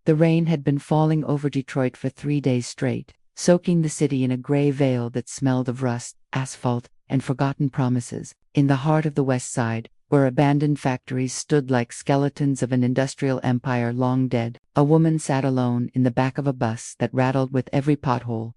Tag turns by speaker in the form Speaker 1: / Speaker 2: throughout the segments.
Speaker 1: The rain had been falling over Detroit for 3 days straight, soaking the city in a gray veil that smelled of rust, asphalt, and forgotten promises. In the heart of the West Side, where abandoned factories stood like skeletons of an industrial empire long dead, a woman sat alone in the back of a bus that rattled with every pothole.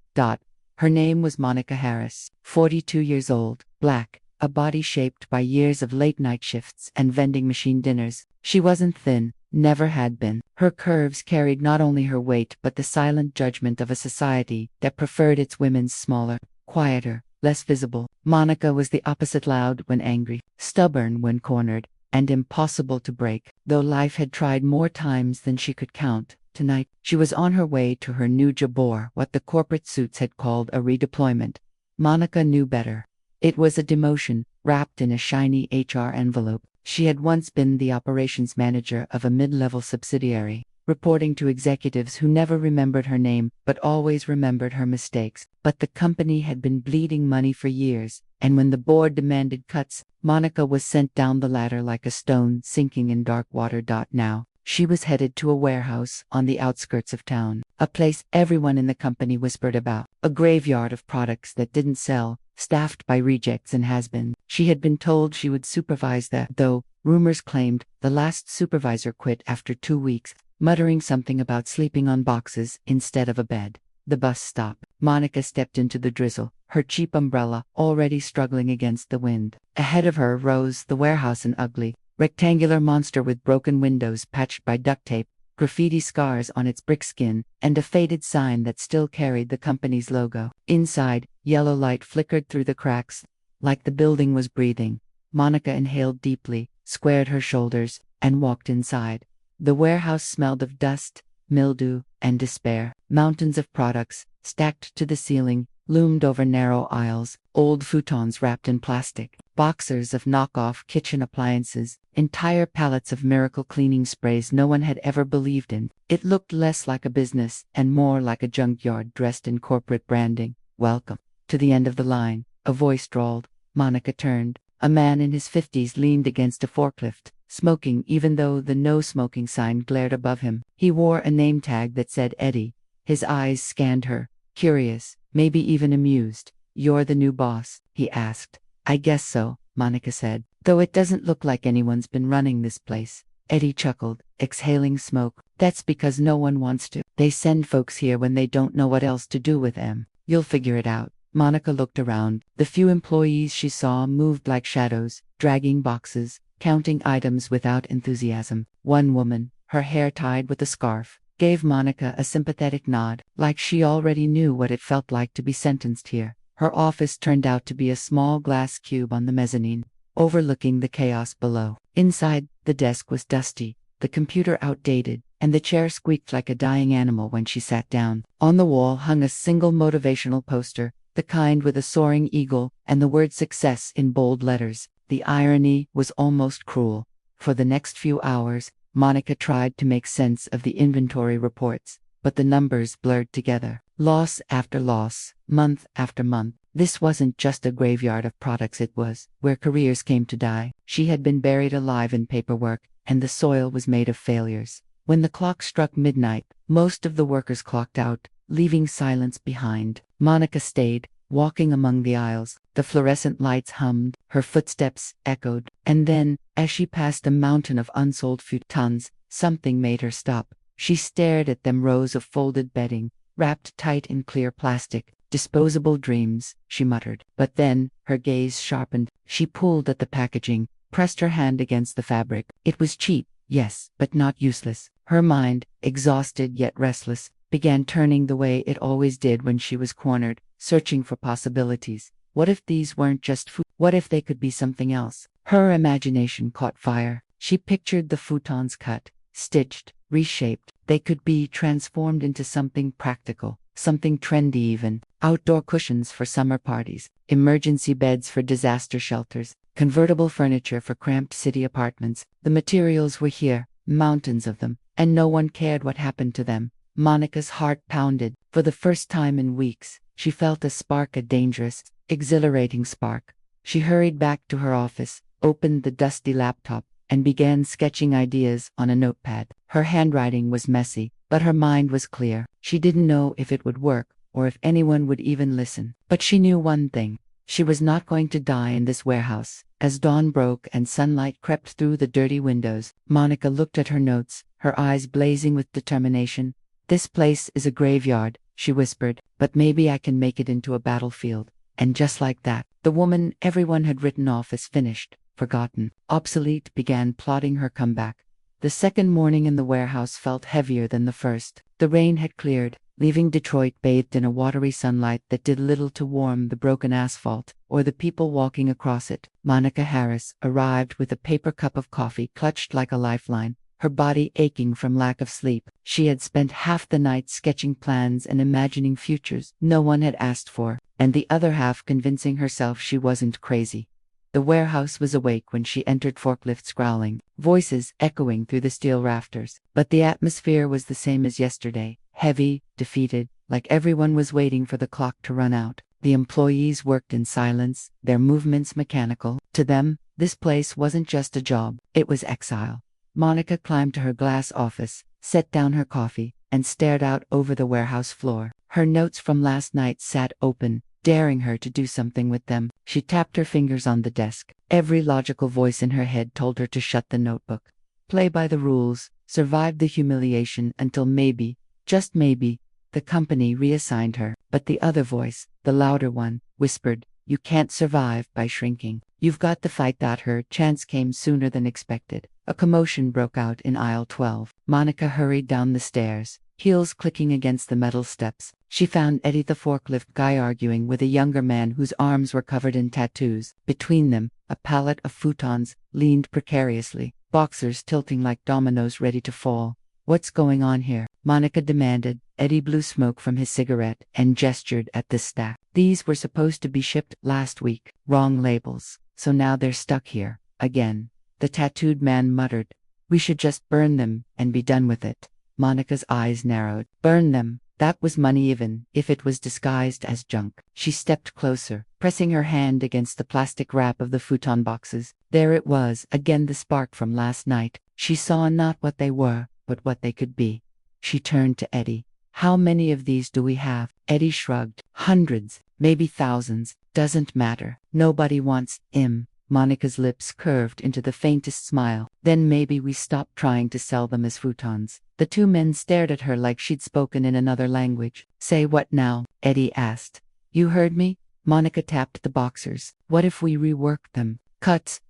Speaker 1: Her name was Monica Harris, 42 years old, black, a body shaped by years of late-night shifts and vending machine dinners. She wasn't thin, never had been. Her curves carried not only her weight but the silent judgment of a society that preferred its women smaller, quieter, less visible. Monica was the opposite: loud when angry, stubborn when cornered, and impossible to break. Though life had tried more times than she could count, tonight she was on her way to her new job, or what the corporate suits had called a redeployment. Monica knew better. It was a demotion, wrapped in a shiny HR envelope. She had once been the operations manager of a mid-level subsidiary, reporting to executives who never remembered her name but always remembered her mistakes. But the company had been bleeding money for years, and when the board demanded cuts, Monica was sent down the ladder like a stone sinking in dark water. Now, she was headed to a warehouse on the outskirts of town, a place everyone in the company whispered about, a graveyard of products that didn't sell, staffed by rejects and has-beens. She had been told she would supervise that, though rumors claimed the last supervisor quit after 2 weeks, muttering something about sleeping on boxes instead of a bed. The bus stopped. Monica stepped into the drizzle, her cheap umbrella already struggling against the wind. Ahead of her rose the warehouse, an ugly, rectangular monster with broken windows patched by duct tape, graffiti scars on its brick skin, and a faded sign that still carried the company's logo. Inside, yellow light flickered through the cracks, like the building was breathing. Monica inhaled deeply, squared her shoulders, and walked inside. The warehouse smelled of dust, mildew, and despair. Mountains of products, stacked to the ceiling, loomed over narrow aisles, old futons wrapped in plastic, boxers of knockoff kitchen appliances, entire pallets of miracle cleaning sprays no one had ever believed in. It looked less like a business and more like a junkyard dressed in corporate branding. "Welcome." To the end of the line, a voice drawled. Monica turned. A man in his 50s leaned against a forklift, smoking even though the no smoking sign glared above him. He wore a name tag that said Eddie. His eyes scanned her, curious, maybe even amused. "You're the new boss?" he asked. "I guess so," Monica said, "though it doesn't look like anyone's been running this place." Eddie chuckled, exhaling smoke. "That's because no one wants to. They send folks here when they don't know what else to do with them. You'll figure it out." Monica looked around. The few employees she saw moved like shadows, dragging boxes, counting items without enthusiasm. One woman, her hair tied with a scarf, gave Monica a sympathetic nod, like she already knew what it felt like to be sentenced here. Her office turned out to be a small glass cube on the mezzanine, overlooking the chaos below. Inside, the desk was dusty, the computer outdated, and the chair squeaked like a dying animal when she sat down. On the wall hung a single motivational poster, the kind with a soaring eagle and the word success in bold letters. The irony was almost cruel. For the next few hours, Monica tried to make sense of the inventory reports, but the numbers blurred together. Loss after loss, month after month. This wasn't just a graveyard of products, it was where careers came to die. She had been buried alive in paperwork, and the soil was made of failures. When the clock struck midnight, most of the workers clocked out, leaving silence behind. Monica stayed, walking among the aisles. The fluorescent lights hummed, her footsteps echoed, and then, as she passed a mountain of unsold futons, something made her stop. She stared at them, rows of folded bedding, wrapped tight in clear plastic. "Disposable dreams," she muttered. But then, her gaze sharpened. She pulled at the packaging, pressed her hand against the fabric. It was cheap, yes, but not useless. Her mind, exhausted yet restless, began turning the way it always did when she was cornered, searching for possibilities. What if these weren't just food? What if they could be something else? Her imagination caught fire. She pictured the futons cut, stitched, reshaped. They could be transformed into something practical, something trendy even. Outdoor cushions for summer parties, emergency beds for disaster shelters, convertible furniture for cramped city apartments. The materials were here, mountains of them, and no one cared what happened to them. Monica's heart pounded. For the first time in weeks, she felt a spark, a dangerous, exhilarating spark. She hurried back to her office, opened the dusty laptop, and began sketching ideas on a notepad. Her handwriting was messy, but her mind was clear. She didn't know if it would work, or if anyone would even listen. But she knew one thing. She was not going to die in this warehouse. As dawn broke and sunlight crept through the dirty windows, Monica looked at her notes, her eyes blazing with determination. "This place is a graveyard," she whispered, "but maybe I can make it into a battlefield." And just like that, the woman everyone had written off as finished, forgotten, obsolete began plotting her comeback. The second morning in the warehouse felt heavier than the first. The rain had cleared, leaving Detroit bathed in a watery sunlight that did little to warm the broken asphalt or the people walking across it. Monica Harris arrived with a paper cup of coffee clutched like a lifeline, her body aching from lack of sleep. She had spent half the night sketching plans and imagining futures no one had asked for, and the other half convincing herself she wasn't crazy. The warehouse was awake when she entered, forklifts growling, voices echoing through the steel rafters. But the atmosphere was the same as yesterday, heavy, defeated, like everyone was waiting for the clock to run out. The employees worked in silence, their movements mechanical. To them, this place wasn't just a job, it was exile. Monica climbed to her glass office, set down her coffee, and stared out over the warehouse floor. Her notes from last night sat open, daring her to do something with them. She tapped her fingers on the desk. Every logical voice in her head told her to shut the notebook. Play by the rules, survive the humiliation until maybe, just maybe, the company reassigned her. But the other voice, the louder one, whispered, "You can't survive by shrinking. You've got to fight." Her chance came sooner than expected. A commotion broke out in aisle 12. Monica hurried down the stairs, heels clicking against the metal steps. She found Eddie, the forklift guy, arguing with a younger man whose arms were covered in tattoos. Between them, a pallet of futons leaned precariously, boxers tilting like dominoes ready to fall. "What's going on here?" Monica demanded. Eddie blew smoke from his cigarette and gestured at the stack. "These were supposed to be shipped last week. Wrong labels. So now they're stuck here, again." The tattooed man muttered, "We should just burn them and be done with it." Monica's eyes narrowed. Burn them? That was money even if it was disguised as junk. She stepped closer, pressing her hand against the plastic wrap of the futon boxes. There it was, again, the spark from last night. She saw not what they were, but what they could be. She turned to Eddie. "How many of these do we have?" Eddie shrugged. "Hundreds, maybe thousands. Doesn't matter. Nobody wants him." Monica's lips curved into the faintest smile. "Then maybe we stop trying to sell them as futons." The two men stared at her like she'd spoken in another language. "Say what now?" Eddie asked. "You heard me?" Monica tapped the boxers. "What if we reworked them? Cuts,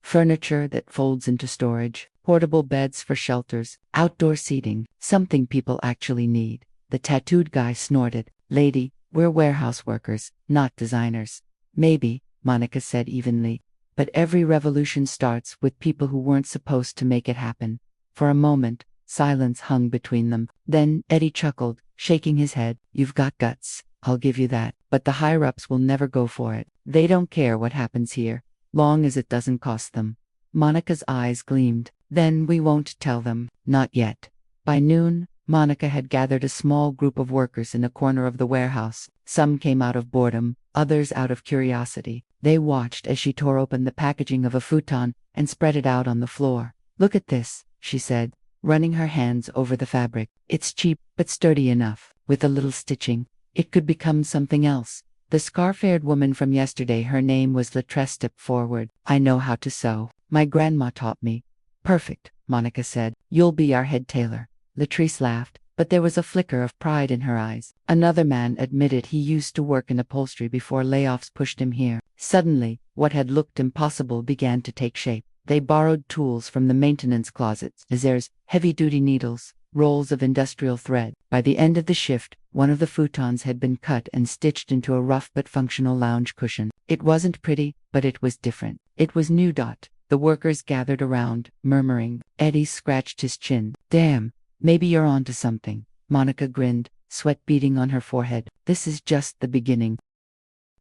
Speaker 1: furniture that folds into storage, portable beds for shelters, outdoor seating, something people actually need." The tattooed guy snorted. "Lady, we're warehouse workers, not designers." "Maybe," Monica said evenly. "But every revolution starts with people who weren't supposed to make it happen." For a moment, silence hung between them. Then Eddie chuckled, shaking his head. "You've got guts, I'll give you that. But the higher-ups will never go for it. They don't care what happens here, long as it doesn't cost them." Monica's eyes gleamed. "Then we won't tell them." "Not yet." By noon, Monica had gathered a small group of workers in a corner of the warehouse. Some came out of boredom, others out of curiosity. They watched as she tore open the packaging of a futon and spread it out on the floor. "Look at this," she said, running her hands over the fabric. "It's cheap, but sturdy enough. With a little stitching, it could become something else." The scarf-haired woman from yesterday, her name was Latresse, stepped forward. "I know how to sew. My grandma taught me." "Perfect," Monica said. "You'll be our head tailor." Latrice laughed, but there was a flicker of pride in her eyes. Another man admitted he used to work in upholstery before layoffs pushed him here. Suddenly, what had looked impossible began to take shape. They borrowed tools from the maintenance closets, scissors, heavy-duty needles, rolls of industrial thread. By the end of the shift, one of the futons had been cut and stitched into a rough but functional lounge cushion. It wasn't pretty, but it was different. It was new. The workers gathered around, murmuring. Eddie scratched his chin. "Damn, maybe you're onto something." Monica grinned, sweat beading on her forehead. "This is just the beginning."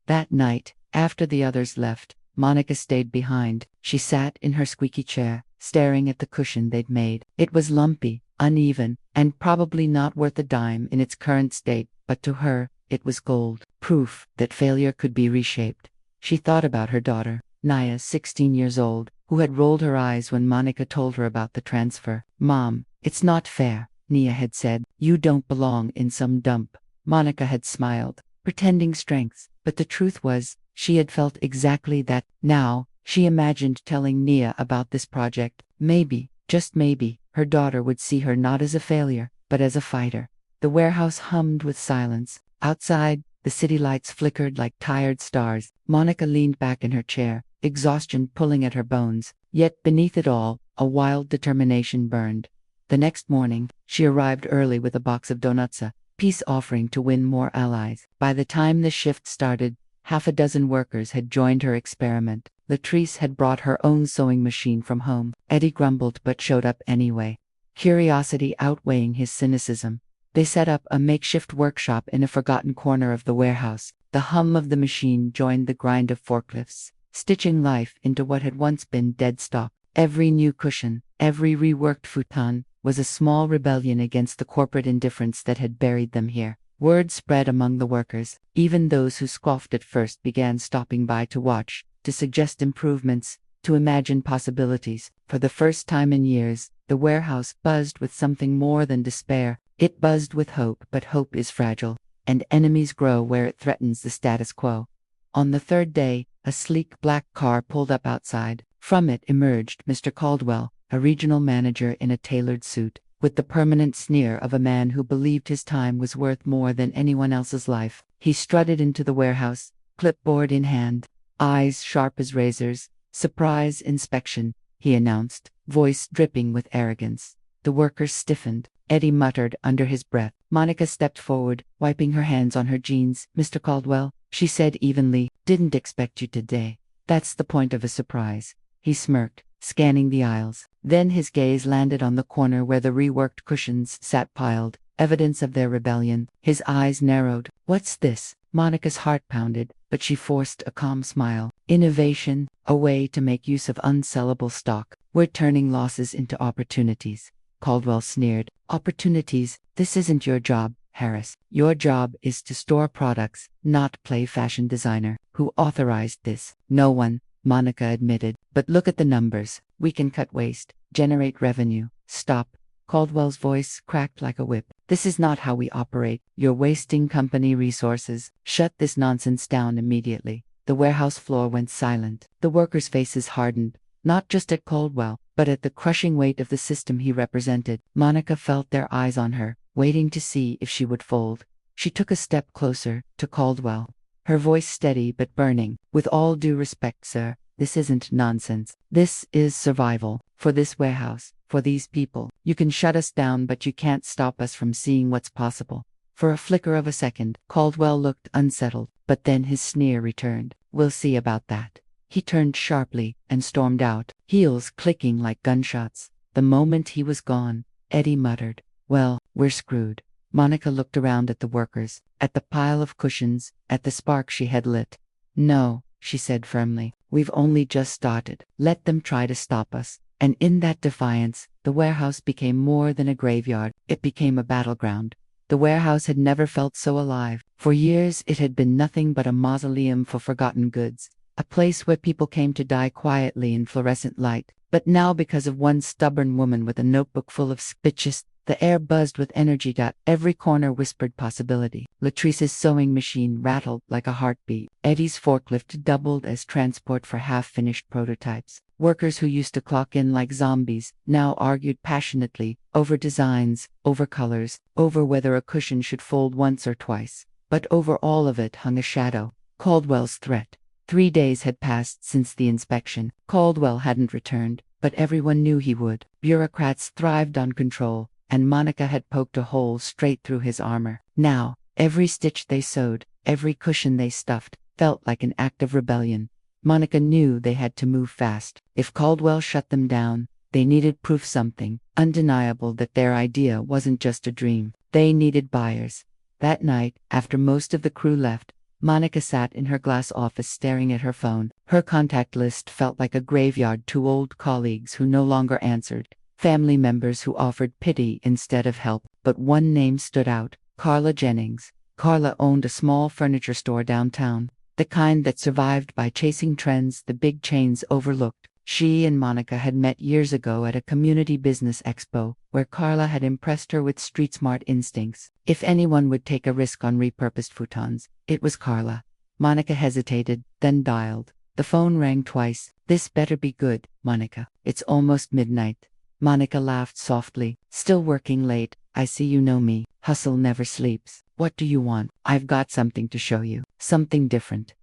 Speaker 1: That night, after the others left, Monica stayed behind. She sat in her squeaky chair, staring at the cushion they'd made. It was lumpy, uneven, and probably not worth a dime in its current state, but to her, it was gold, proof that failure could be reshaped. She thought about her daughter. Naya, 16 years old, who had rolled her eyes when Monica told her about the transfer. "Mom, it's not fair," Nia had said. "You don't belong in some dump." Monica had smiled, pretending strength, but the truth was, she had felt exactly that. Now, she imagined telling Nia about this project. Maybe, just maybe, her daughter would see her not as a failure, but as a fighter. The warehouse hummed with silence. Outside, the city lights flickered like tired stars. Monica leaned back in her chair, exhaustion pulling at her bones. Yet beneath it all, a wild determination burned. The next morning, she arrived early with a box of donuts, a peace offering to win more allies. By the time the shift started, half a dozen workers had joined her experiment. Latrice had brought her own sewing machine from home. Eddie grumbled but showed up anyway, curiosity outweighing his cynicism. They set up a makeshift workshop in a forgotten corner of the warehouse. The hum of the machine joined the grind of forklifts, stitching life into what had once been dead stock. Every new cushion, every reworked futon, was a small rebellion against the corporate indifference that had buried them here. Word spread among the workers. Even those who scoffed at first began stopping by to watch, to suggest improvements, to imagine possibilities. For the first time in years, the warehouse buzzed with something more than despair. It buzzed with hope, but hope is fragile, and enemies grow where it threatens the status quo. On the third day, a sleek black car pulled up outside. From it emerged Mr. Caldwell, a regional manager in a tailored suit, with the permanent sneer of a man who believed his time was worth more than anyone else's life. He strutted into the warehouse, clipboard in hand, eyes sharp as razors. "Surprise inspection," he announced, voice dripping with arrogance. The workers stiffened. Eddie muttered under his breath. Monica stepped forward, wiping her hands on her jeans. "Mr. Caldwell," she said evenly, "didn't expect you today." "That's the point of a surprise." He smirked, scanning the aisles. Then his gaze landed on the corner where the reworked cushions sat piled, evidence of their rebellion. His eyes narrowed. "What's this?" Monica's heart pounded, but she forced a calm smile. "Innovation, a way to make use of unsellable stock. We're turning losses into opportunities." Caldwell sneered. "Opportunities? This isn't your job, Harris. Your job is to store products, not play fashion designer." "Who authorized this?" "No one," Monica admitted. "But look at the numbers. We can cut waste, generate revenue." "Stop." Caldwell's voice cracked like a whip. "This is not how we operate. You're wasting company resources. Shut this nonsense down immediately." The warehouse floor went silent. The workers' faces hardened, not just at Caldwell, but at the crushing weight of the system he represented. Monica felt their eyes on her, waiting to see if she would fold. She took a step closer, to Caldwell, her voice steady but burning. "With all due respect, sir, this isn't nonsense. This is survival. For this warehouse, for these people. You can shut us down, but you can't stop us from seeing what's possible." For a flicker of a second, Caldwell looked unsettled, but then his sneer returned. "We'll see about that." He turned sharply and stormed out, heels clicking like gunshots. The moment he was gone, Eddie muttered, "Well, we're screwed." Monica looked around at the workers, at the pile of cushions, at the spark she had lit. "No," she said firmly, "we've only just started. Let them try to stop us." And in that defiance, the warehouse became more than a graveyard. It became a battleground. The warehouse had never felt so alive. For years it had been nothing but a mausoleum for forgotten goods, a place where people came to die quietly in fluorescent light. But now, because of one stubborn woman with a notebook full of speeches, the air buzzed with energy. Every corner whispered possibility. Latrice's sewing machine rattled like a heartbeat. Eddie's forklift doubled as transport for half-finished prototypes. Workers who used to clock in like zombies now argued passionately over designs, over colors, over whether a cushion should fold once or twice. But over all of it hung a shadow: Caldwell's threat. 3 days had passed since the inspection. Caldwell hadn't returned, but everyone knew he would. Bureaucrats thrived on control, and Monica had poked a hole straight through his armor. Now, every stitch they sewed, every cushion they stuffed, felt like an act of rebellion. Monica knew they had to move fast. If Caldwell shut them down, they needed proof, something undeniable, that their idea wasn't just a dream. They needed buyers. That night, after most of the crew left, Monica sat in her glass office staring at her phone. Her contact list felt like a graveyard: 2 old colleagues who no longer answered, family members who offered pity instead of help. But one name stood out: Carla Jennings. Carla owned a small furniture store downtown. the kind that survived by chasing trends the big chains overlooked. She and Monica had met years ago at a community business expo, where Carla had impressed her with street-smart instincts. If anyone would take a risk on repurposed futons, it was Carla. Monica hesitated, then dialed. The phone rang twice. "This better be good, Monica. It's almost midnight." Monica laughed softly. "Still working late? I see you know me. Hustle never sleeps. What do you want?" "I've got something to show you. Something different."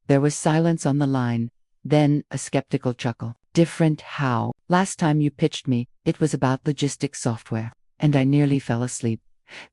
Speaker 1: There was silence on the line, then a skeptical chuckle. "Different how? Last time you pitched me, it was about logistics software, and I nearly fell asleep."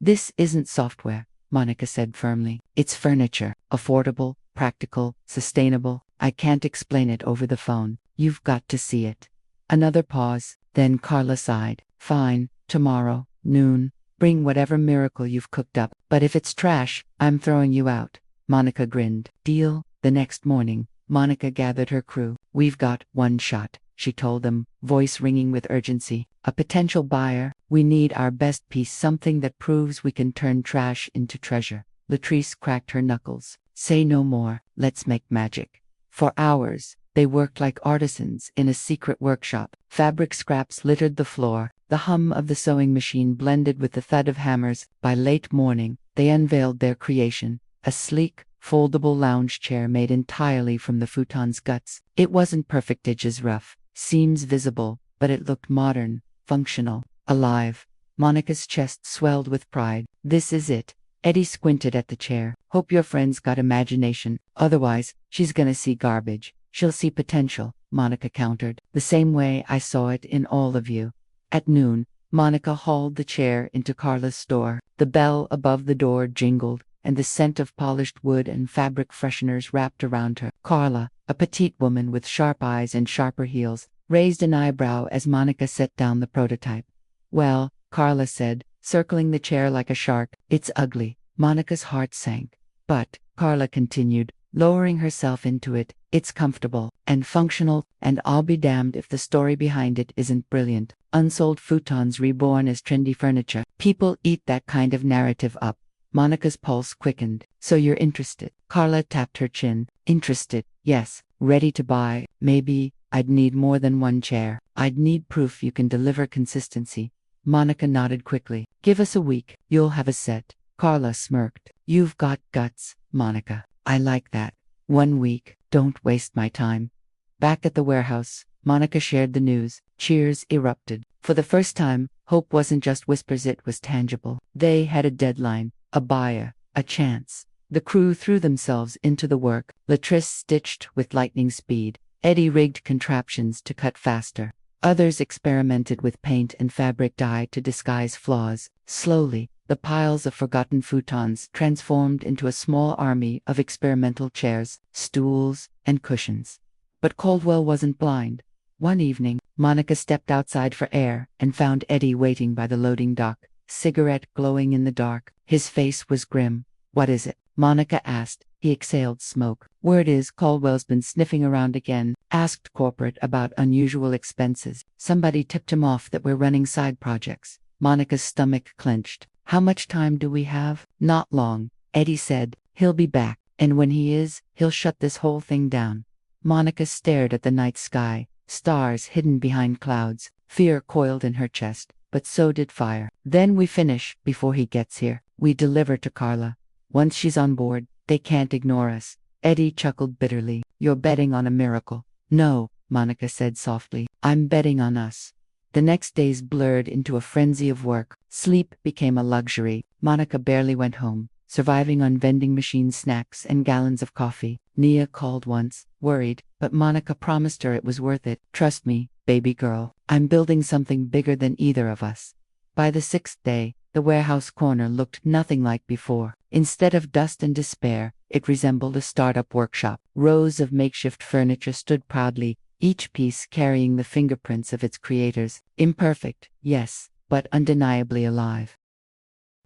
Speaker 1: "This isn't software," Monica said firmly. "It's furniture. Affordable, practical, sustainable. I can't explain it over the phone. You've got to see it." Another pause, then Carla sighed. "Fine, tomorrow, noon. Bring whatever miracle you've cooked up, but if it's trash, I'm throwing you out." Monica grinned. "Deal." The next morning, Monica gathered her crew. "We've got one shot," she told them, voice ringing with urgency. "A potential buyer. We need our best piece, something that proves we can turn trash into treasure." Latrice cracked her knuckles. "Say no more. Let's make magic." For hours, they worked like artisans in a secret workshop. Fabric scraps littered the floor. The hum of the sewing machine blended with the thud of hammers. By late morning, they unveiled their creation, a sleek, foldable lounge chair made entirely from the futon's guts. It wasn't perfect edges rough, seams visible, but it looked modern, functional, alive. Monica's chest swelled with pride. "This is it." Eddie squinted at the chair. "Hope your friend's got imagination. Otherwise, she's gonna see garbage." "She'll see potential," Monica countered. "The same way I saw it in all of you." At noon, Monica hauled the chair into Carla's store. The bell above the door jingled, and the scent of polished wood and fabric fresheners wrapped around her. Carla, a petite woman with sharp eyes and sharper heels, raised an eyebrow as Monica set down the prototype. "Well," Carla said, circling the chair like a shark, "it's ugly." Monica's heart sank. "But," Carla continued, lowering herself into it, "it's comfortable and functional, and I'll be damned if the story behind it isn't brilliant. Unsold futons reborn as trendy furniture. People eat that kind of narrative up." Monica's pulse quickened. "So you're interested?" Carla tapped her chin. "Interested, yes. Ready to buy, maybe. I'd need more than one chair. I'd need proof you can deliver consistency." Monica nodded quickly. "Give us a week. You'll have a set." Carla smirked. "You've got guts, Monica. I like that. 1 week. Don't waste my time." Back at the warehouse, Monica shared the news. Cheers erupted. For the first time, hope wasn't just whispers, it was tangible. They had a deadline, a buyer, a chance. The crew threw themselves into the work. Latrice stitched with lightning speed. Eddie rigged contraptions to cut faster. Others experimented with paint and fabric dye to disguise flaws. Slowly, the piles of forgotten futons transformed into a small army of experimental chairs, stools, and cushions. But Caldwell wasn't blind. One evening, Monica stepped outside for air and found Eddie waiting by the loading dock, cigarette glowing in the dark. His face was grim. "What is it?" Monica asked. He exhaled smoke. "Word is Caldwell's been sniffing around again. Asked corporate about unusual expenses. Somebody tipped him off that we're running side projects." Monica's stomach clenched. "How much time do we have?" "Not long," Eddie said. "He'll be back, and when he is, he'll shut this whole thing down." Monica stared at the night sky, stars hidden behind clouds. Fear coiled in her chest, but so did fire. "Then we finish before he gets here. We deliver to Carla. Once she's on board, they can't ignore us." Eddie chuckled bitterly. "You're betting on a miracle." "No," Monica said softly. "I'm betting on us." The next days blurred into a frenzy of work. Sleep became a luxury. Monica barely went home, surviving on vending machine snacks and gallons of coffee. Nia called once, worried, but Monica promised her it was worth it. "Trust me, baby girl. I'm building something bigger than either of us." By the 6th day, the warehouse corner looked nothing like before. Instead of dust and despair, it resembled a startup workshop. Rows of makeshift furniture stood proudly, each piece carrying the fingerprints of its creators. Imperfect, yes, but undeniably alive.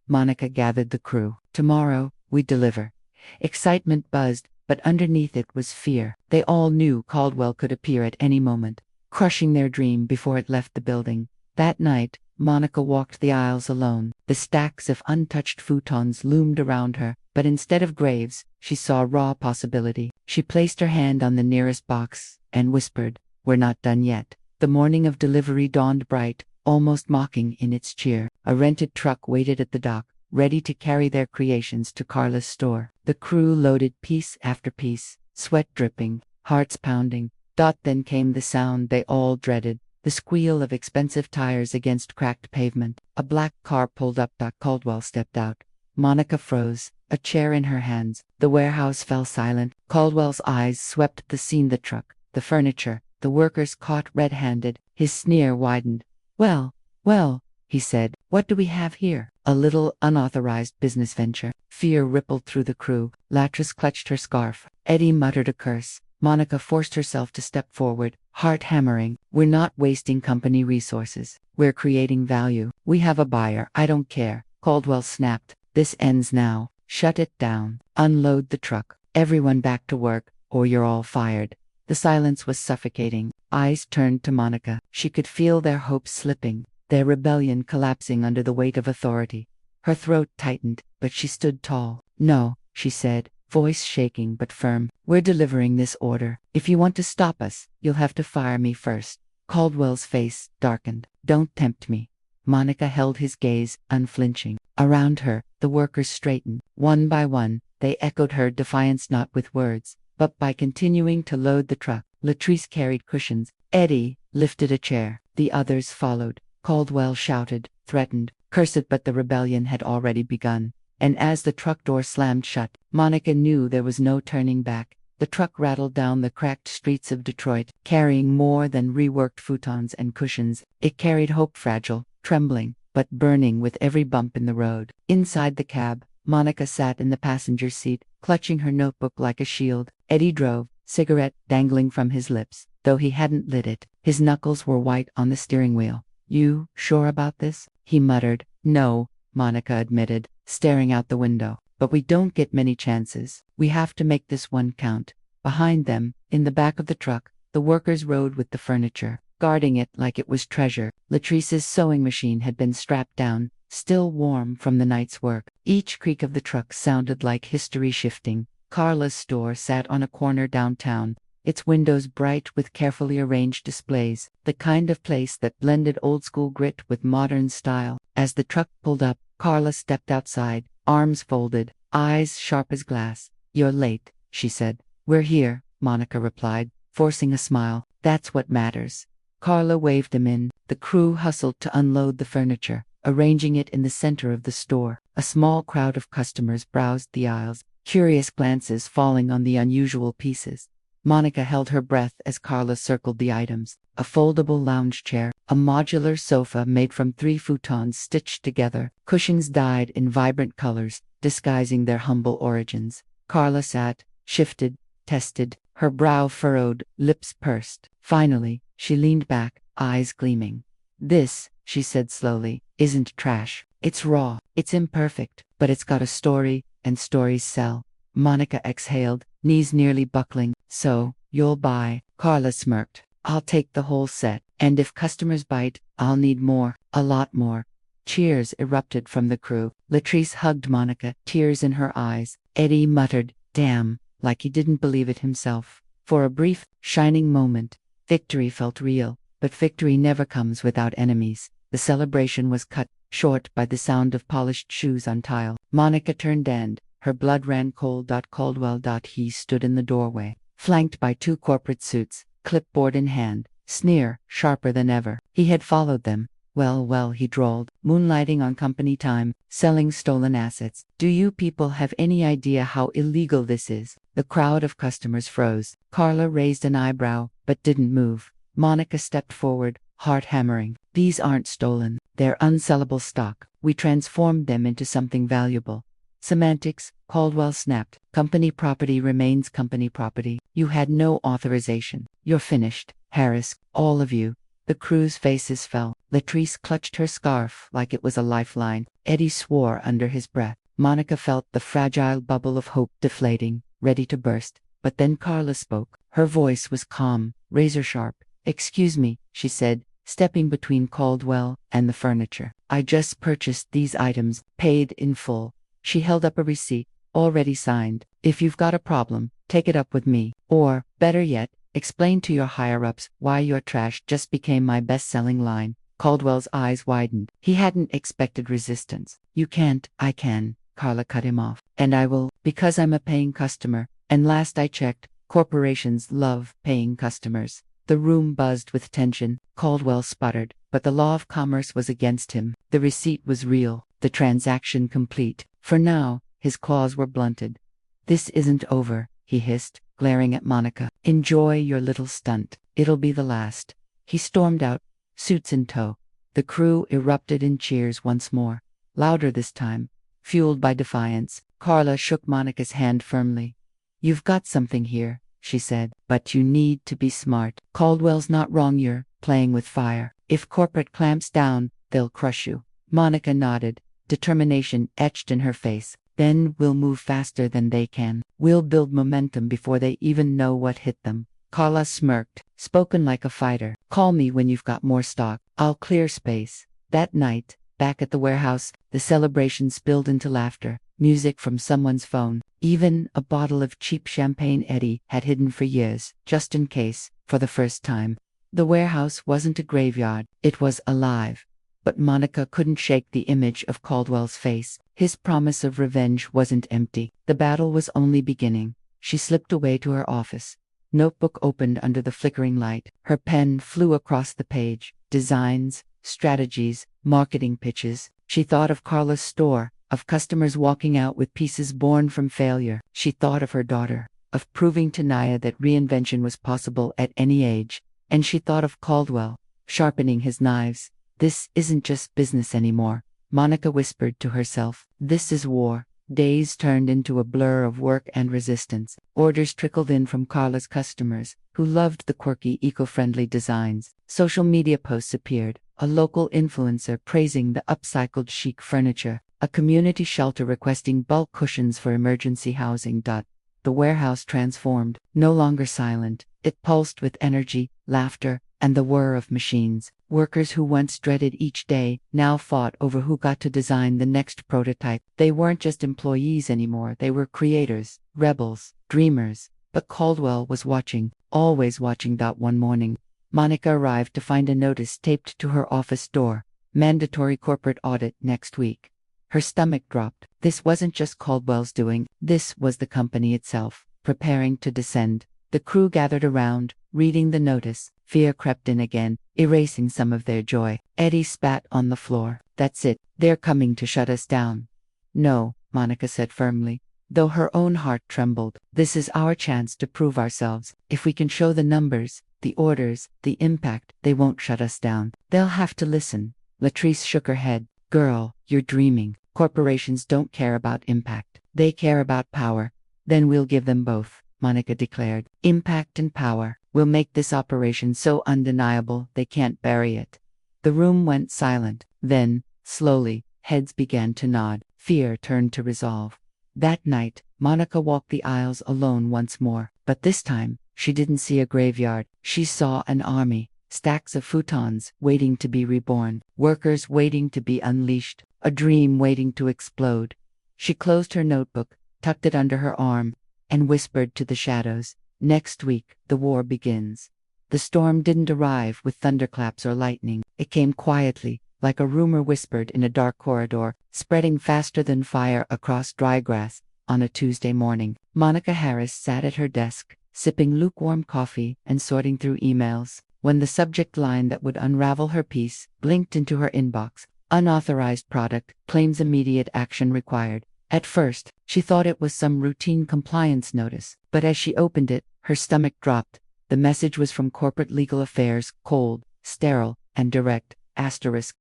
Speaker 1: Monica gathered the crew. "Tomorrow, we deliver." Excitement buzzed, but underneath it was fear. They all knew Caldwell could appear at any moment, crushing their dream before it left the building. That night, Monica walked the aisles alone. The stacks of untouched futons loomed around her, But instead of graves, she saw raw possibility. She placed her hand on the nearest box and whispered, "We're not done yet." The morning of delivery dawned bright, almost mocking in its cheer. A rented truck waited at the dock, ready to carry their creations to Carla's store. The crew loaded piece after piece, sweat dripping, hearts pounding. Then came the sound they all dreaded, the squeal of expensive tires against cracked pavement. A black car pulled up. Caldwell stepped out. Monica froze, a chair in her hands. The warehouse fell silent. Caldwell's eyes swept the scene, the truck, the furniture, the workers caught red-handed. His sneer widened. Well, he said, what do we have here? A little unauthorized business venture. Fear rippled through the crew. Latrice clutched her scarf. Eddie muttered a curse. Monica forced herself to step forward, heart hammering. We're not wasting company resources. We're creating value. We have a buyer. I don't care. Caldwell snapped. This ends now. Shut it down. Unload the truck. Everyone back to work, or you're all fired. The silence was suffocating. Eyes turned to Monica. She could feel their hopes slipping, their rebellion collapsing under the weight of authority. Her throat tightened, but she stood tall. "No," she said, voice shaking but firm. "We're delivering this order. If you want to stop us, you'll have to fire me first." Caldwell's face darkened. "Don't tempt me." Monica held his gaze, unflinching. Around her, the workers straightened. One by one, they echoed her defiance, not with words, but by continuing to load the truck. Latrice carried cushions. Eddie lifted a chair. The others followed. Caldwell shouted, threatened, cursed, but the rebellion had already begun. And as the truck door slammed shut, Monica knew there was no turning back. The truck rattled down the cracked streets of Detroit, carrying more than reworked futons and cushions. It carried hope, fragile, trembling, but burning with every bump in the road. Inside the cab, Monica sat in the passenger seat, clutching her notebook like a shield. Eddie drove, cigarette dangling from his lips, though he hadn't lit it. His knuckles were white on the steering wheel. "You sure about this?" he muttered. "No," Monica admitted, staring out the window. "But we don't get many chances. We have to make this one count." Behind them, in the back of the truck, the workers rode with the furniture, guarding it like it was treasure. Latrice's sewing machine had been strapped down, still warm from the night's work. Each creak of the truck sounded like history shifting. Carla's store sat on a corner downtown, its windows bright with carefully arranged displays, the kind of place that blended old-school grit with modern style. As the truck pulled up, Carla stepped outside, arms folded, eyes sharp as glass. "You're late," she said. "We're here," Monica replied, forcing a smile. "That's what matters." Carla waved them in. The crew hustled to unload the furniture, arranging it in the center of the store. A small crowd of customers browsed the aisles, curious glances falling on the unusual pieces. Monica held her breath as Carla circled the items. A foldable lounge chair, a modular sofa made from 3 futons stitched together, cushions dyed in vibrant colors, disguising their humble origins. Carla sat, shifted, tested, her brow furrowed, lips pursed. Finally, she leaned back, eyes gleaming. "This," she said slowly, "isn't trash. It's raw, it's imperfect, but it's got a story, and stories sell." Monica exhaled, knees nearly buckling. "So, you'll buy?" Carla smirked. "I'll take the whole set, and if customers bite, I'll need more, a lot more." Cheers erupted from the crew. Latrice hugged Monica, tears in her eyes. Eddie muttered, "Damn," like he didn't believe it himself. For a brief, shining moment, victory felt real, but victory never comes without enemies. The celebration was cut short by the sound of polished shoes on tile. Monica turned and her blood ran cold. Caldwell. He stood in the doorway, flanked by 2 corporate suits, clipboard in hand, sneer sharper than ever. He had followed them. Well, he drawled, "moonlighting on company time, selling stolen assets. Do you people have any idea how illegal this is?" The crowd of customers froze. Carla raised an eyebrow, but didn't move. Monica stepped forward, heart hammering. "These aren't stolen. They're unsellable stock. We transformed them into something valuable." "Semantics," Caldwell snapped. "Company property remains company property. You had no authorization. You're finished. Harris, all of you." The crew's faces fell. Latrice clutched her scarf like it was a lifeline. Eddie swore under his breath. Monica felt the fragile bubble of hope deflating, ready to burst. But then Carla spoke. Her voice was calm, razor sharp. "Excuse me," she said, stepping between Caldwell and the furniture. "I just purchased these items, paid in full." She held up a receipt. already signed. If you've got a problem, take it up with me. Or, better yet, explain to your higher-ups why your trash just became my best-selling line. Caldwell's eyes widened. He hadn't expected resistance. You can't, I can, Carla cut him off. And I will, because I'm a paying customer. And last I checked, corporations love paying customers. The room buzzed with tension. Caldwell sputtered, but the law of commerce was against him. The receipt was real, the transaction complete. For now, his claws were blunted. This isn't over, he hissed, glaring at Monica. Enjoy your little stunt. It'll be the last. He stormed out, suits in tow. The crew erupted in cheers once more, louder this time, fueled by defiance. Carla shook Monica's hand firmly. You've got something here, she said, but you need to be smart. Caldwell's not wrong, you're playing with fire. If corporate clamps down, they'll crush you. Monica nodded, determination etched in her face. Then we'll move faster than they can. We'll build momentum before they even know what hit them. Carla smirked, spoken like a fighter. Call me when you've got more stock. I'll clear space. That night, back at the warehouse, the celebration spilled into laughter, music from someone's phone, even a bottle of cheap champagne Eddie had hidden for years, just in case, for the first time. The warehouse wasn't a graveyard, it was alive. But Monica couldn't shake the image of Caldwell's face. His promise of revenge wasn't empty. The battle was only beginning. She slipped away to her office. Notebook opened under the flickering light. Her pen flew across the page. Designs, strategies, marketing pitches. She thought of Carla's store, of customers walking out with pieces born from failure. She thought of her daughter, of proving to Naya that reinvention was possible at any age. And she thought of Caldwell, sharpening his knives. This isn't just business anymore, Monica whispered to herself. This is war. Days turned into a blur of work and resistance. Orders trickled in from Carla's customers, who loved the quirky, eco-friendly designs. Social media posts appeared, a local influencer praising the upcycled chic furniture, a community shelter requesting bulk cushions for emergency housing. The warehouse transformed, no longer silent. It pulsed with energy, laughter, and the whir of machines. Workers who once dreaded each day now fought over who got to design the next prototype. They weren't just employees anymore, they were creators, rebels, dreamers. But Caldwell was watching, always watching. One morning, Monica arrived to find a notice taped to her office door. Mandatory corporate audit next week. Her stomach dropped. This wasn't just Caldwell's doing, this was the company itself, preparing to descend. The crew gathered around, reading the notice. Fear crept in again, erasing some of their joy. Eddie spat on the floor. That's it, they're coming to shut us down. No, Monica said firmly, though her own heart trembled. This is our chance to prove ourselves. If we can show the numbers, the orders, the impact, they won't shut us down. They'll have to listen. Latrice shook her head. Girl, you're dreaming. Corporations don't care about impact. They care about power. Then we'll give them both, Monica declared. Impact and power. We'll make this operation so undeniable they can't bury it. The room went silent. Then, slowly, heads began to nod. Fear turned to resolve. That night, Monica walked the aisles alone once more. But this time, she didn't see a graveyard. She saw an army. Stacks of futons waiting to be reborn. Workers waiting to be unleashed. A dream waiting to explode. She closed her notebook, tucked it under her arm, and whispered to the shadows. Next week, the war begins. The storm didn't arrive with thunderclaps or lightning. It came quietly, like a rumor whispered in a dark corridor, spreading faster than fire across dry grass. On a Tuesday morning, Monica Harris sat at her desk, sipping lukewarm coffee and sorting through emails, when the subject line that would unravel her piece blinked into her inbox. Unauthorized product, claims immediate action required. At first, she thought it was some routine compliance notice, but as she opened it, her stomach dropped. The message was from Corporate Legal Affairs, cold, sterile, and direct. Asterisk.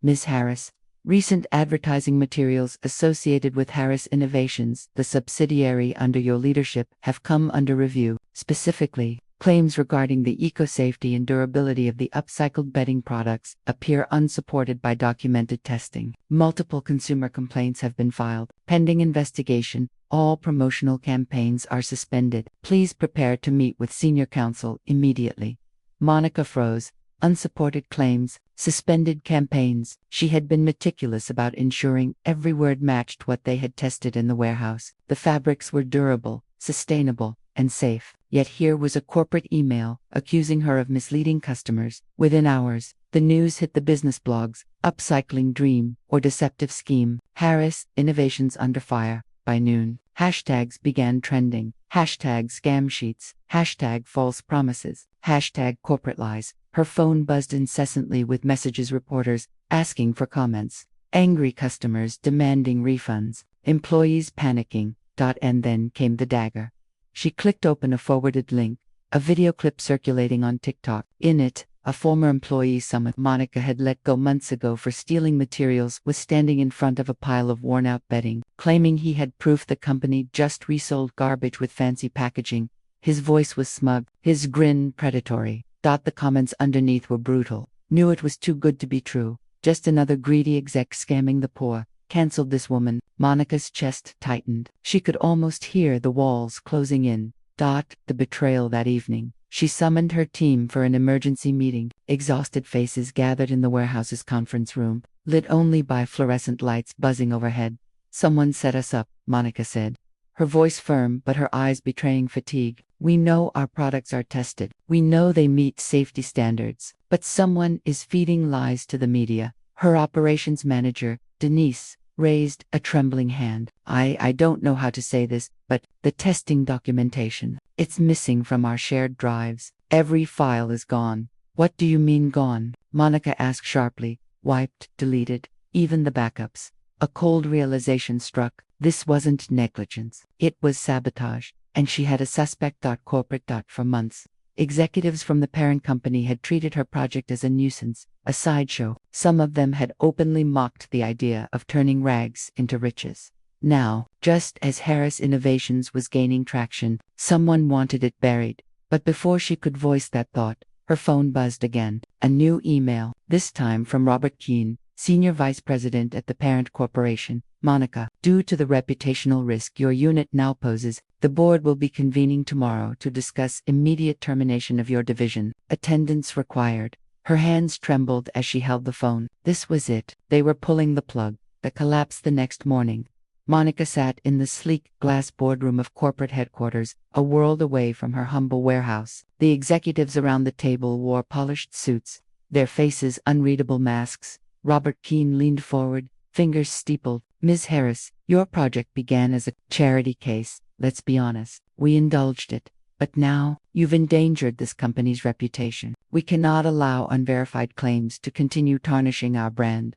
Speaker 1: Ms. Harris, recent advertising materials associated with Harris Innovations, the subsidiary under your leadership, have come under review. Specifically, claims regarding the eco-safety and durability of the upcycled bedding products appear unsupported by documented testing. Multiple consumer complaints have been filed. Pending investigation, all promotional campaigns are suspended. Please prepare to meet with senior counsel immediately. Monica froze. Unsupported claims, suspended campaigns. She had been meticulous about ensuring every word matched what they had tested in the warehouse. The fabrics were durable, sustainable, and safe. Yet here was a corporate email accusing her of misleading customers. Within hours, the news hit the business blogs: upcycling dream or deceptive scheme. Harris Innovations under fire. By noon, hashtags began trending. Hashtag scam sheets. Hashtag false promises. Hashtag corporate lies. Her phone buzzed incessantly with messages, reporters asking for comments, angry customers demanding refunds, employees panicking. And then came the dagger. She clicked open a forwarded link, a video clip circulating on TikTok. In it, a former employee someone Monica had let go months ago for stealing materials was standing in front of a pile of worn-out bedding, claiming he had proof the company just resold garbage with fancy packaging. His voice was smug, his grin predatory. The comments underneath were brutal. Knew it was too good to be true. Just another greedy exec scamming the poor. Cancelled this woman. Monica's chest tightened. She could almost hear the walls closing in. The betrayal that evening. She summoned her team for an emergency meeting. Exhausted faces gathered in the warehouse's conference room, lit only by fluorescent lights buzzing overhead. Someone set us up, Monica said, her voice firm but her eyes betraying fatigue. We know our products are tested. We know they meet safety standards. But someone is feeding lies to the media. Her operations manager, Denise, raised a trembling hand. I don't know how to say this, but the testing documentation, it's missing from our shared drives. Every file is gone. What do you mean gone? Monica asked sharply. Wiped, deleted, even the backups. A cold realization struck. This wasn't negligence. It was sabotage. And she had a suspect. Corporate. For months, executives from the parent company had treated her project as a nuisance, a sideshow. Some of them had openly mocked the idea of turning rags into riches. Now, just as Harris Innovations was gaining traction, someone wanted it buried. But before she could voice that thought, her phone buzzed again. A new email, this time from Robert Keane, Senior Vice President at the parent corporation. Monica, due to the reputational risk your unit now poses, the board will be convening tomorrow to discuss immediate termination of your division. Attendance required. Her hands trembled as she held the phone. This was it. They were pulling the plug. The collapse the next morning. Monica sat in the sleek glass boardroom of corporate headquarters, a world away from her humble warehouse. The executives around the table wore polished suits, their faces unreadable masks. Robert Keane leaned forward, fingers steepled. Ms. Harris, your project began as a charity case. Let's be honest. We indulged it. But now, you've endangered this company's reputation. We cannot allow unverified claims to continue tarnishing our brand.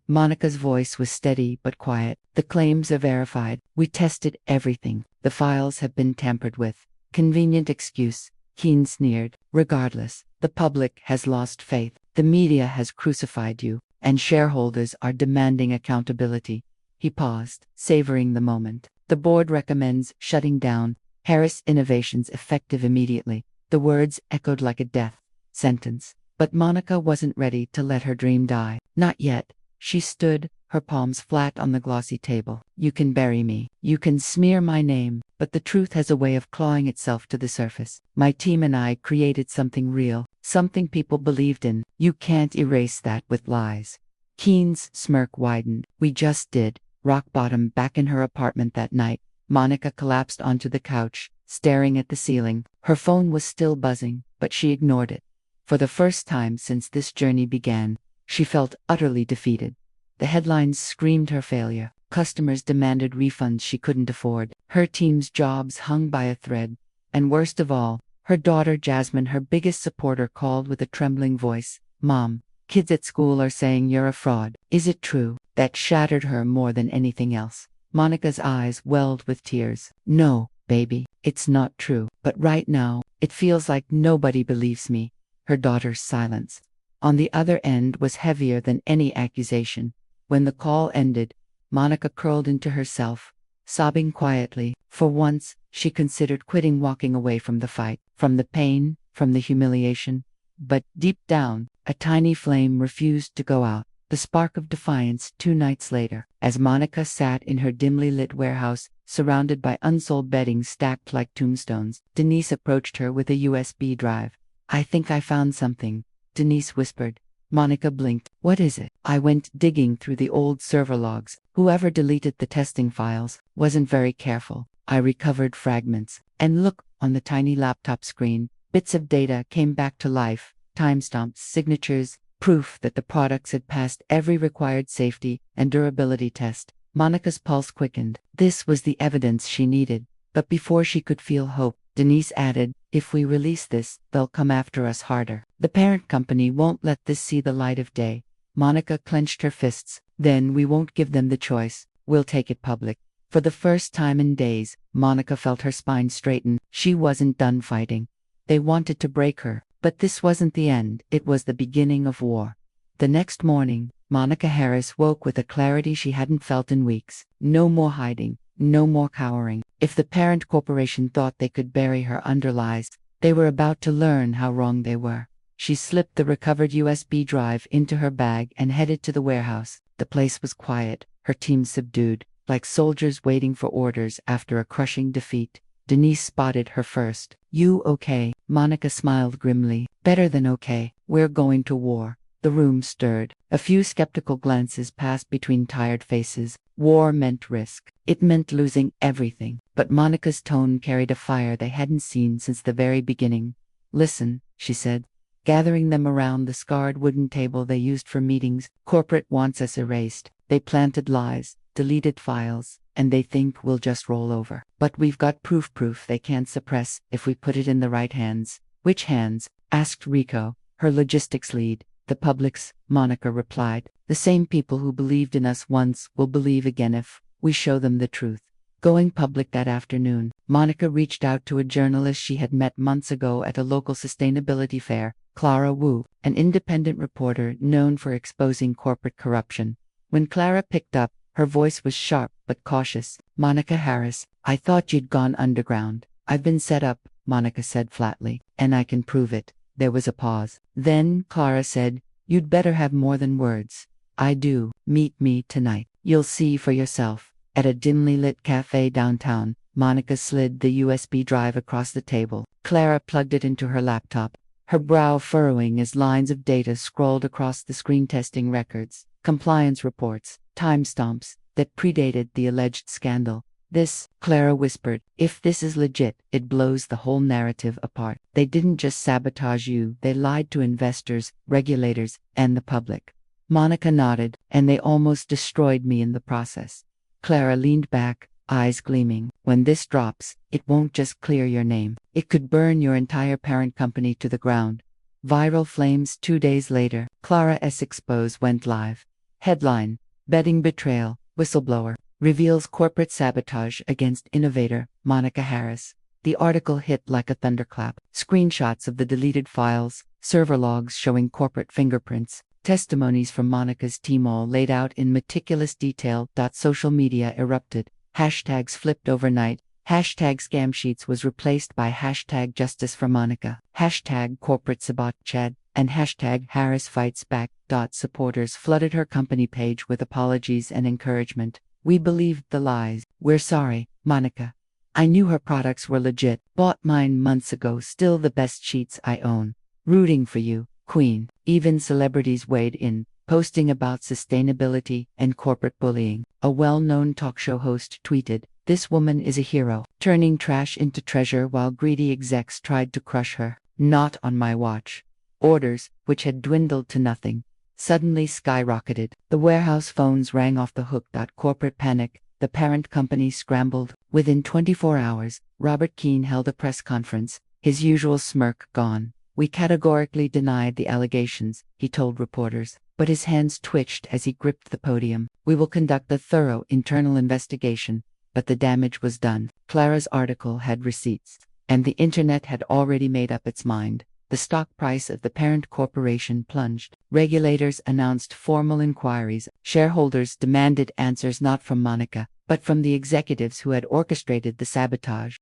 Speaker 1: Monica's voice was steady but quiet. The claims are verified. We tested everything. The files have been tampered with. Convenient excuse. Keane sneered. Regardless, the public has lost faith. The media has crucified you, and shareholders are demanding accountability. He paused, savoring the moment. The board recommends shutting down Harris Innovations effective immediately. The words echoed like a death sentence. But Monica wasn't ready to let her dream die. Not yet. She stood, her palms flat on the glossy table. You can bury me. You can smear my name, but the truth has a way of clawing itself to the surface. My team and I created something real, something people believed in. You can't erase that with lies. Keane's smirk widened. We just did. Rock bottom. Back in her apartment that night, Monica collapsed onto the couch, staring at the ceiling. Her phone was still buzzing, but she ignored it. For the first time since this journey began, she felt utterly defeated. The headlines screamed her failure. Customers demanded refunds she couldn't afford. Her team's jobs hung by a thread. And worst of all, her daughter Jasmine, her biggest supporter, called with a trembling voice. Mom, kids at school are saying you're a fraud. Is it true? That shattered her more than anything else. Monica's eyes welled with tears. No, baby, it's not true. But right now, it feels like nobody believes me. Her daughter's silence on the other end was heavier than any accusation. When the call ended, Monica curled into herself, sobbing quietly. For once, she considered quitting, walking away from the fight, from the pain, from the humiliation. But deep down, a tiny flame refused to go out. The spark of defiance 2 nights later, as Monica sat in her dimly lit warehouse, surrounded by unsold bedding stacked like tombstones, Denise approached her with a USB drive. I think I found something, Denise whispered. Monica blinked. What is it? I went digging through the old server logs. Whoever deleted the testing files wasn't very careful. I recovered fragments. And look, on the tiny laptop screen, bits of data came back to life. Timestamps, signatures, proof that the products had passed every required safety and durability test. Monica's pulse quickened. This was the evidence she needed. But before she could feel hope, Denise added, if we release this, they'll come after us harder. The parent company won't let this see the light of day. Monica clenched her fists. Then we won't give them the choice. We'll take it public. For the first time in days, Monica felt her spine straighten. She wasn't done fighting. They wanted to break her, but this wasn't the end. It was the beginning of war. The next morning, Monica Harris woke with a clarity she hadn't felt in weeks. No more hiding. No more cowering. If the parent corporation thought they could bury her under lies, they were about to learn how wrong they were. She slipped the recovered USB drive into her bag and headed to the warehouse. The place was quiet, her team subdued, like soldiers waiting for orders after a crushing defeat. Denise spotted her first. You okay? Monica smiled grimly. Better than okay. We're going to war. The room stirred. A few skeptical glances passed between tired faces. War meant risk. It meant losing everything. But Monica's tone carried a fire they hadn't seen since the very beginning. Listen, she said, gathering them around the scarred wooden table they used for meetings. Corporate wants us erased. They planted lies, deleted files, and they think we'll just roll over. But we've got proof they can't suppress if we put it in the right hands. Which hands? Asked Rico, her logistics lead. The public's, Monica replied. The same people who believed in us once will believe again if we show them the truth. Going public that afternoon, Monica reached out to a journalist she had met months ago at a local sustainability fair, Clara Wu, an independent reporter known for exposing corporate corruption. When Clara picked up, her voice was sharp but cautious. Monica Harris, I thought you'd gone underground. I've been set up, Monica said flatly, and I can prove it. There was a pause. Then Clara said, you'd better have more than words. I do. Meet me tonight. You'll see for yourself. At a dimly lit cafe downtown, Monica slid the USB drive across the table. Clara plugged it into her laptop, her brow furrowing as lines of data scrolled across the screen, testing records, compliance reports, timestamps that predated the alleged scandal. This, Clara whispered, if this is legit, it blows the whole narrative apart. They didn't just sabotage you, they lied to investors, regulators, and the public. Monica nodded, and they almost destroyed me in the process. Clara leaned back, eyes gleaming. When this drops, it won't just clear your name. It could burn your entire parent company to the ground. Viral flames. 2 days later, Clara's Expose went live. Headline, Betting Betrayal, Whistleblower, reveals corporate sabotage against innovator, Monica Harris. The article hit like a thunderclap. Screenshots of the deleted files, server logs showing corporate fingerprints, testimonies from Monica's team all laid out in meticulous detail. Social media erupted. Hashtags flipped overnight. Hashtag scam sheets was replaced by hashtag justice for Monica. Hashtag corporate sabot Chad. And hashtag Harris fights back. Supporters flooded her company page with apologies and encouragement. We believed the lies. We're sorry, Monica. I knew her products were legit. Bought mine months ago. Still the best sheets I own. Rooting for you, Queen. Even celebrities weighed in, posting about sustainability and corporate bullying. A well-known talk show host tweeted, this woman is a hero, turning trash into treasure while greedy execs tried to crush her. Not on my watch. Orders, which had dwindled to nothing, suddenly skyrocketed. The warehouse phones rang off the hook. Corporate panic. The parent company scrambled. Within 24 hours, Robert Keane held a press conference, his usual smirk gone. We categorically denied the allegations, he told reporters, but his hands twitched as he gripped the podium. We will conduct a thorough internal investigation, but the damage was done. Clara's article had receipts, and the internet had already made up its mind. The stock price of the parent corporation plunged. Regulators announced formal inquiries. Shareholders demanded answers not from Monica, but from the executives who had orchestrated the sabotage.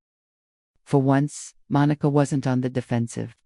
Speaker 1: For once, Monica wasn't on the defensive.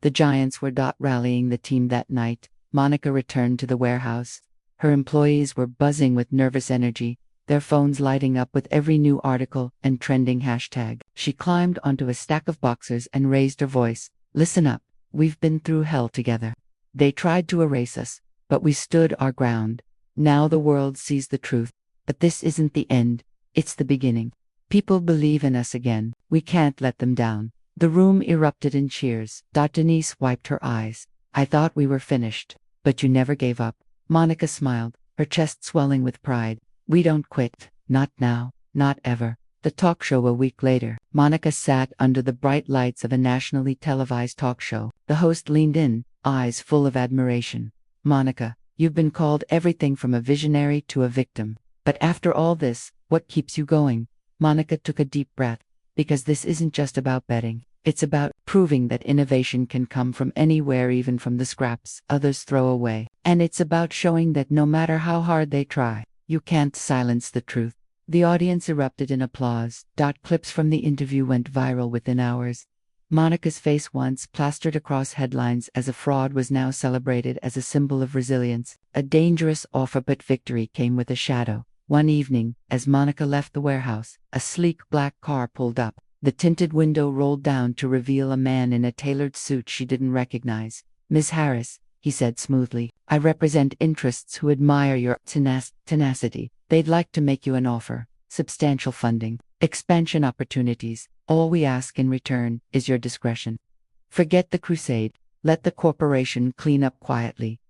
Speaker 1: The giants were rallying the team that night. Monica returned to the warehouse. Her employees were buzzing with nervous energy, their phones lighting up with every new article and trending hashtag. She climbed onto a stack of boxes and raised her voice. Listen up. We've been through hell together. They tried to erase us, but we stood our ground. Now the world sees the truth. But this isn't the end, it's the beginning. People believe in us again. We can't let them down. The room erupted in cheers. Denise wiped her eyes. I thought we were finished. But you never gave up. Monica smiled, her chest swelling with pride. We don't quit. Not now. Not ever. The talk show a week later. Monica sat under the bright lights of a nationally televised talk show. The host leaned in, eyes full of admiration. Monica, you've been called everything from a visionary to a victim. But after all this, what keeps you going? Monica took a deep breath. Because this isn't just about betting. It's about proving that innovation can come from anywhere, even from the scraps others throw away. And it's about showing that no matter how hard they try, you can't silence the truth. The audience erupted in applause. Clips from the interview went viral within hours. Monica's face, once plastered across headlines as a fraud, was now celebrated as a symbol of resilience. A dangerous offer, but victory came with a shadow. One evening, as Monica left the warehouse, a sleek black car pulled up. The tinted window rolled down to reveal a man in a tailored suit she didn't recognize. Miss Harris, he said smoothly, I represent interests who admire your tenacity. They'd like to make you an offer. Substantial funding, expansion opportunities. All we ask in return is your discretion. Forget the crusade. Let the corporation clean up quietly.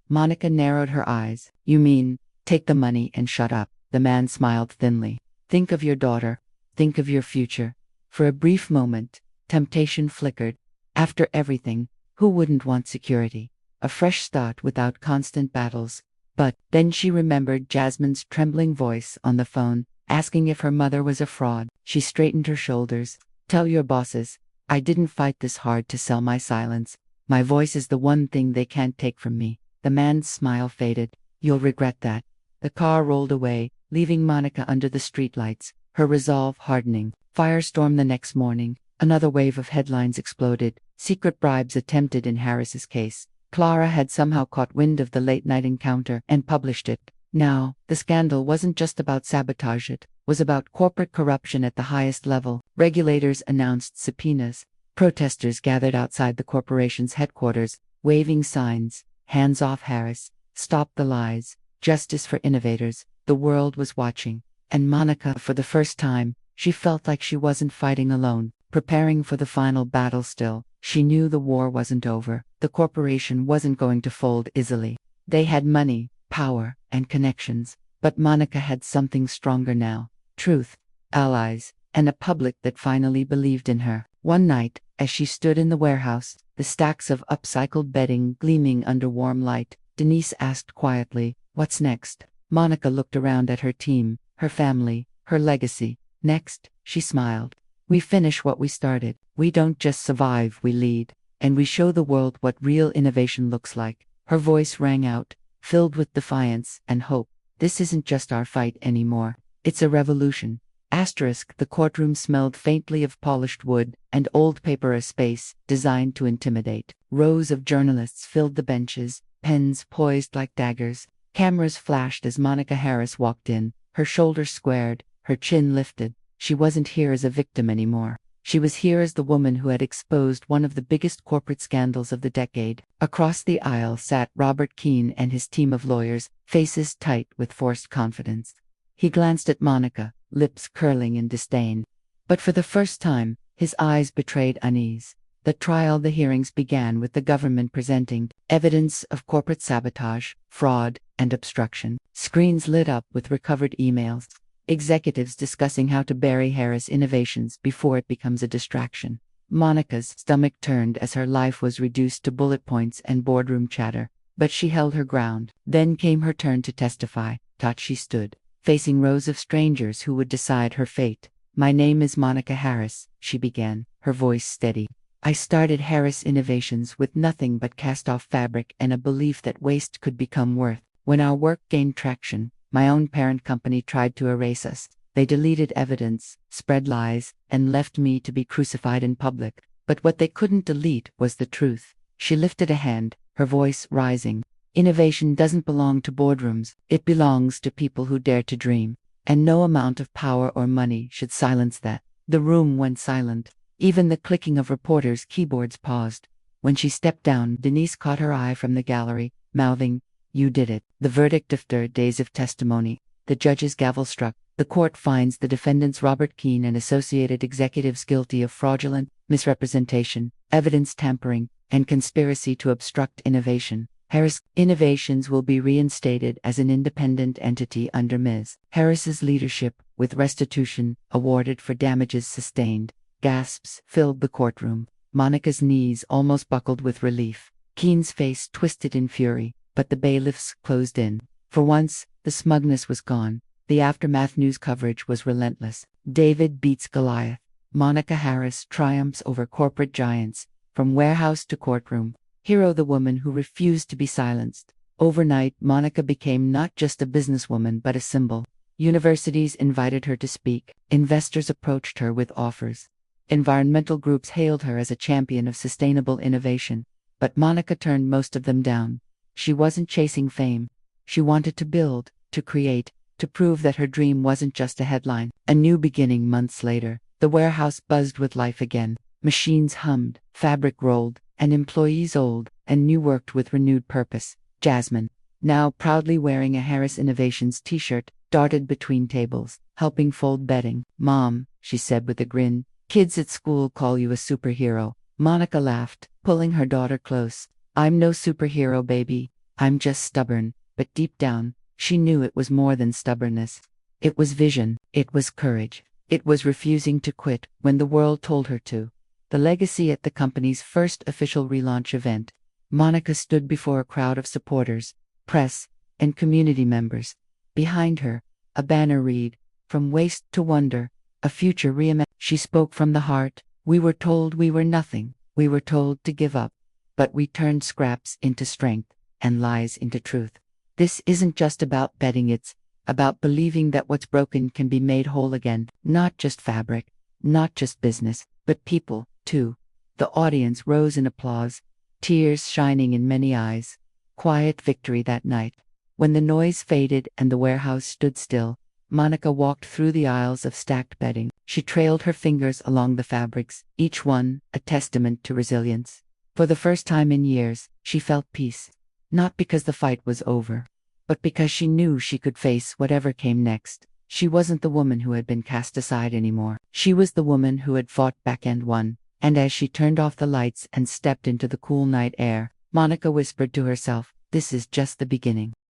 Speaker 1: Monica narrowed her eyes. You mean, take the money and shut up? The man smiled thinly. Think of your daughter. Think of your future. For a brief moment, temptation flickered. After everything, who wouldn't want security? A fresh start without constant battles. But then she remembered Jasmine's trembling voice on the phone, asking if her mother was a fraud. She straightened her shoulders. Tell your bosses, I didn't fight this hard to sell my silence. My voice is the one thing they can't take from me. The man's smile faded. You'll regret that. The car rolled away, leaving Monica under the streetlights, her resolve hardening. Firestorm the next morning. Another wave of headlines exploded. Secret bribes attempted in Harris's case. Clara had somehow caught wind of the late-night encounter and published it. Now, the scandal wasn't just about sabotage, it was about corporate corruption at the highest level. Regulators announced subpoenas. Protesters gathered outside the corporation's headquarters, waving signs. Hands off Harris. Stop the lies. Justice for innovators. The world was watching. And Monica, for the first time, she felt like she wasn't fighting alone, preparing for the final battle still. She knew the war wasn't over. The corporation wasn't going to fold easily. They had money, power, and connections. But Monica had something stronger now. Truth, allies, and a public that finally believed in her. One night, as she stood in the warehouse, the stacks of upcycled bedding gleaming under warm light, Denise asked quietly, "What's next?" Monica looked around at her team, her family, her legacy. Next, she smiled. We finish what we started. We don't just survive, we lead. And we show the world what real innovation looks like. Her voice rang out, filled with defiance and hope. This isn't just our fight anymore. It's a revolution. The courtroom smelled faintly of polished wood and old paper, a space designed to intimidate. Rows of journalists filled the benches, pens poised like daggers. Cameras flashed as Monica Harris walked in, her shoulders squared, her chin lifted. She wasn't here as a victim anymore. She was here as the woman who had exposed one of the biggest corporate scandals of the decade. Across the aisle sat Robert Keane and his team of lawyers, faces tight with forced confidence. He glanced at Monica, lips curling in disdain. But for the first time, his eyes betrayed unease. The hearings began with the government presenting evidence of corporate sabotage, fraud, and obstruction. Screens lit up with recovered emails. Executives discussing how to bury Harris innovations before it becomes a distraction. Monica's stomach turned as her life was reduced to bullet points and boardroom chatter. But she held her ground. Then came her turn to testify. She stood, facing rows of strangers who would decide her fate. My name is Monica Harris, she began, her voice steady. I started Harris Innovations with nothing but cast-off fabric and a belief that waste could become worth. When our work gained traction, my own parent company tried to erase us. They deleted evidence, spread lies, and left me to be crucified in public. But what they couldn't delete was the truth. She lifted a hand, her voice rising. Innovation doesn't belong to boardrooms. It belongs to people who dare to dream. And no amount of power or money should silence that. The room went silent. Even the clicking of reporters' keyboards paused. When she stepped down, Denise caught her eye from the gallery, mouthing, "You did it." The verdict after days of testimony. The judge's gavel struck. The court finds the defendants Robert Keene and associated executives guilty of fraudulent misrepresentation, evidence tampering, and conspiracy to obstruct innovation. Harris Innovations will be reinstated as an independent entity under Ms. Harris's leadership, with restitution awarded for damages sustained. Gasps filled the courtroom. Monica's knees almost buckled with relief. Keene's face twisted in fury, but the bailiffs closed in. For once, the smugness was gone. The aftermath news coverage was relentless. David beats Goliath. Monica Harris triumphs over corporate giants, from warehouse to courtroom. Hero, the woman who refused to be silenced. Overnight, Monica became not just a businesswoman but a symbol. Universities invited her to speak. Investors approached her with offers. Environmental groups hailed her as a champion of sustainable innovation. But Monica turned most of them down. She wasn't chasing fame. She wanted to build, to create, to prove that her dream wasn't just a headline. A new beginning months later. The warehouse buzzed with life again. Machines hummed, fabric rolled, and employees old and new worked with renewed purpose. Jasmine, now proudly wearing a Harris Innovations t-shirt, darted between tables, helping fold bedding. "Mom," she said with a grin, "kids at school call you a superhero." Monica laughed, pulling her daughter close. "I'm no superhero, baby. I'm just stubborn." But deep down, she knew it was more than stubbornness. It was vision. It was courage. It was refusing to quit when the world told her to. The legacy at the company's first official relaunch event. Monica stood before a crowd of supporters, press, and community members. Behind her, a banner read, "From waste to wonder, a future reimagined." She spoke from the heart. "We were told we were nothing. We were told to give up. But we turned scraps into strength, and lies into truth. This isn't just about betting, it's about believing that what's broken can be made whole again. Not just fabric, not just business, but people, too." The audience rose in applause, tears shining in many eyes. Quiet victory that night. When the noise faded and the warehouse stood still, Monica walked through the aisles of stacked bedding. She trailed her fingers along the fabrics, each one a testament to resilience. For the first time in years, she felt peace. Not because the fight was over, but because she knew she could face whatever came next. She wasn't the woman who had been cast aside anymore. She was the woman who had fought back and won. And as she turned off the lights and stepped into the cool night air, Monica whispered to herself, "This is just the beginning."